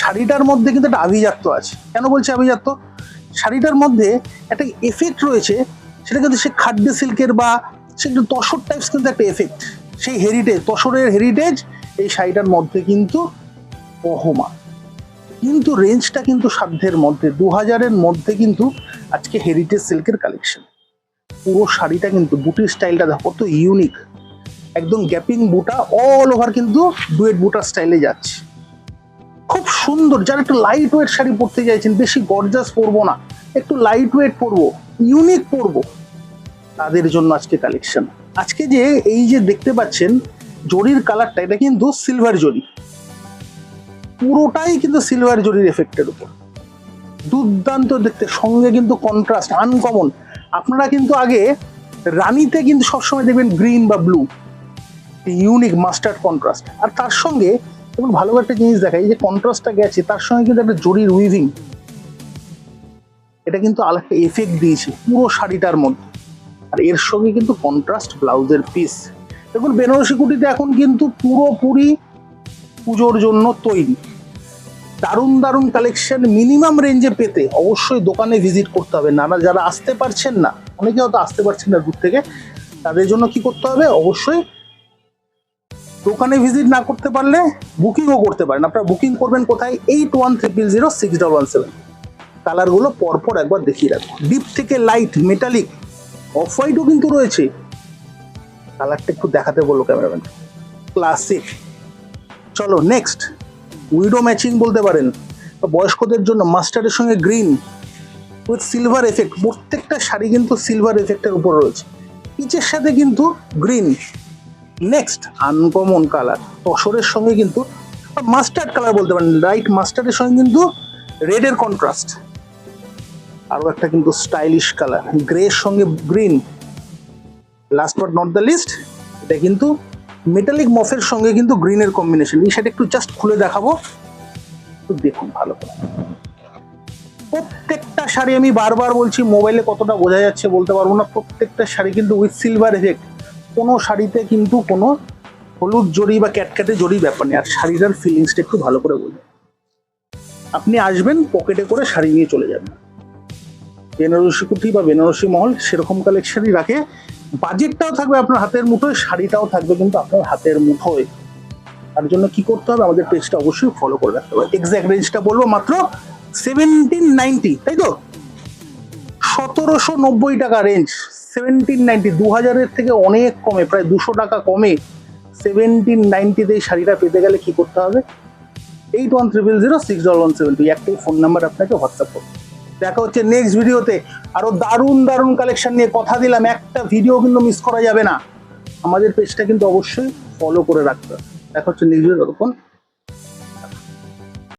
শাড়িটার মধ্যে কিন্তু একটা আভিজাত্য আছে। কেন বলছি আভিজাত্য? শাড়িটার মধ্যে একটা এফেক্ট রয়েছে, সেটা কিন্তু সে খাদ্য সিল্কের বা সে কিন্তু তসর টাইপস কিন্তু একটা এফেক্ট, সেই হেরিটেজ, তসরের হেরিটেজ এই শাড়িটার মধ্যে কিন্তু বহমান। কিন্তু রেঞ্জটা কিন্তু সাধ্যের মধ্যে, 2000-এর মধ্যে কিন্তু আজকে হেরিটেজ সিল্কের কালেকশন। পুরো শাড়িটা কিন্তু বুটির স্টাইলটা দেখো কত ইউনিক, একদম গ্যাপিং বুটা, অল ওভার কিন্তু ডুয়েট বুটার স্টাইলে যাচ্ছে, খুব সুন্দর। যারা একটু লাইট ওয়েট শাড়ি পরতে চাইছেন, বেশি গর্জাস পরবো না, একটু লাইট ওয়েট পরবো, ইউনিক পরবো, তাদের জন্য আজকে কালেকশন। আজকে যে এই যে দেখতে পাচ্ছেন জরির কালারটা, এটা কিন্তু সিলভার জরি, পুরোটাই কিন্তু সিলভার জরির এফেক্টের উপর, দুর্দান্ত দেখতে, সঙ্গে কিন্তু কন্ট্রাস্ট আনকমন। আপনারা কিন্তু আগে রানীতে কিন্তু সবসময় দেখবেন গ্রিন বা ব্লু, ইউনিক মাস্টার্ড কন্ট্রাস্ট, আর তার সঙ্গে এবং ভালো একটা জিনিস দেখায়, এই যে কন্ট্রাস্টটা গেছে তার সঙ্গে কিন্তু একটা জরির উইভিং, এটা কিন্তু আলাদা এফেক্ট দিয়েছে পুরো শাড়িটার মধ্যে। আর এর সঙ্গে কিন্তু কন্ট্রাস্ট ব্লাউজের পিস। দেখুন বেনারসি কুটিতে এখন কিন্তু পুরোপুরি পুজোর জন্য তৈরি, দারুণ দারুণ কালেকশন। মিনিমাম রেঞ্জে পেতে অবশ্যই দোকানে ভিজিট করতে হবে। না যারা আসতে পারছেন না, অনেকে হয়তো আসতে পারছেন না দূর থেকে, তাদের জন্য কি করতে হবে, অবশ্যই দোকানে ভিজিট না করতে পারলে বুকিংও করতে পারেন। আপনারা বুকিং করবেন কোথায়, 8130061117। কালারগুলো পরপর একবার দেখিয়ে রাখবো, ডিপ থেকে লাইট, মেটালিক, অফ হোয়াইটও কিন্তু রয়েছে। কালারটা একটু দেখাতে বললো ক্যামেরাম্যান, ক্লাসিক। চলো নেক্সট, উইডো ম্যাচিং বলতে পারেন, বয়স্কদের জন্য মাস্টার্ডের সঙ্গে গ্রিন উইথ সিলভার এফেক্ট। প্রত্যেকটা শাড়ি কিন্তু সিলভার এফেক্টের উপর রয়েছে, পিচের সাথে কিন্তু গ্রিন। নেক্সট আনকমন কালার, তসরের সঙ্গে কিন্তু মাস্টার্ড কালার বলতে পারেন, লাইট মাস্টার্ডের সঙ্গে কিন্তু রেডের কন্ট্রাস্ট। আরও একটা কিন্তু স্টাইলিশ কালার, গ্রের সঙ্গে green. Last but not the least, এটা কিন্তু মেটালিক মফের সঙ্গে কিন্তু গ্রিনের কম্বিনেশন। এই শাড়ি একটু জাস্ট খুলে দেখাবো, একটু দেখুন ভালো করে। প্রত্যেকটা শাড়ি আমি বারবার বলছি, মোবাইলে কতটা বোঝা যাচ্ছে বলতে পারবো না, প্রত্যেকটা শাড়ি কিন্তু উইথ সিলভার এফেক্ট। কোনো শাড়িতে কিন্তু কোনো হলুদ জড়ি বা ক্যাটক্যাটে জড়ি ব্যাপার নেই। আর শাড়িটার ফিলিংসটা একটু ভালো করে বলুন, আপনি আসবেন পকেটে করে শাড়ি নিয়ে চলে যাবেন। বেনারসি কুঠি বা বেনারসি মহল সেরকম কালেকশনই রাখে, বাজেটটাও থাকবে আপনার হাতের মুঠোয়, শাড়িটাও থাকবে কিন্তু আপনার হাতের মুঠোয়। তার জন্য কি করতে হবে, আমাদের পেজটা অবশ্যই ফলো করে রাখতে হবে। এক্সাক্ট রেঞ্জটা বলবো, মাত্র 1790, তাই তো, 1790 টাকা রেঞ্জ। 1790, 2000-এর থেকে অনেক কমে, প্রায় 200 টাকা কমে 1790-তে এই শাড়িটা পেতে গেলে কি করতে হবে, 8130061172 একটাই ফোন নাম্বার, আপনাকে হোয়াটসঅ্যাপ করবে। দেখা হচ্ছে নেক্সট ভিডিওতে। আরো দারুণ দারুণ কালেকশন নিয়ে কথা দিলাম, একটা ভিডিও কিন্তু মিস করা যাবে না। আমাদের পেজটা কিন্তু অবশ্যই ফলো করে রাখতে হবে। দেখা হচ্ছে নেক্সট ভিডিও, ততক্ষণ